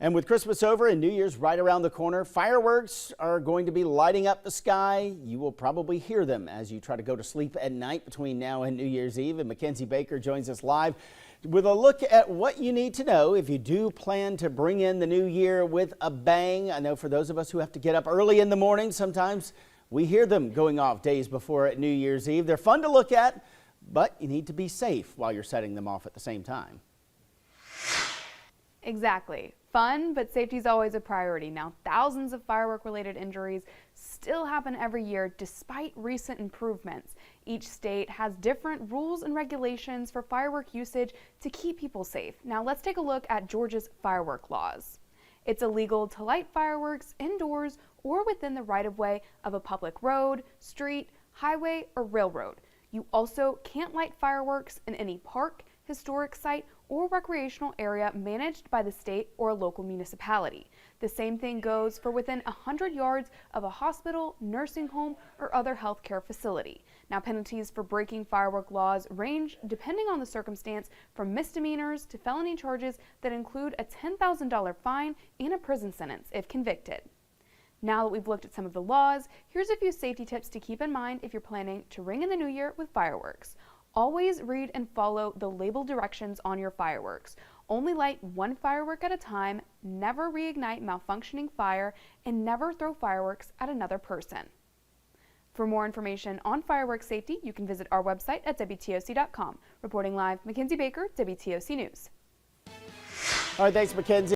And with Christmas over and New Year's right around the corner, fireworks are going to be lighting up the sky. You will probably hear them as you try to go to sleep at night between now and New Year's Eve. And Mackenzie Baker joins us live with a look at what you need to know if you do plan to bring in the new year with a bang. I know for those of us who have to get up early in the morning, sometimes we hear them going off days before New Year's Eve. They're fun to look at, but you need to be safe while you're setting them off at the same time. Exactly. Fun, but safety is always a priority. Now, thousands of firework-related injuries still happen every year despite recent improvements. Each state has different rules and regulations for firework usage to keep people safe. Now, let's take a look at Georgia's firework laws. It's illegal to light fireworks indoors or within the right-of-way of a public road, street, highway, or railroad. You also can't light fireworks in any park, historic site, or recreational area managed by the state or a local municipality. The same thing goes for within 100 yards of a hospital, nursing home, or other healthcare facility. Now, penalties for breaking firework laws range, depending on the circumstance, from misdemeanors to felony charges that include a $10,000 fine and a prison sentence if convicted. Now that we've looked at some of the laws, here's a few safety tips to keep in mind if you're planning to ring in the new year with fireworks. Always read and follow the label directions on your fireworks. Only light one firework at a time, never reignite malfunctioning fire, and never throw fireworks at another person. For more information on fireworks safety, you can visit our website at WTOC.com. Reporting live, Mackenzie Baker, WTOC News. All right, thanks, Mackenzie.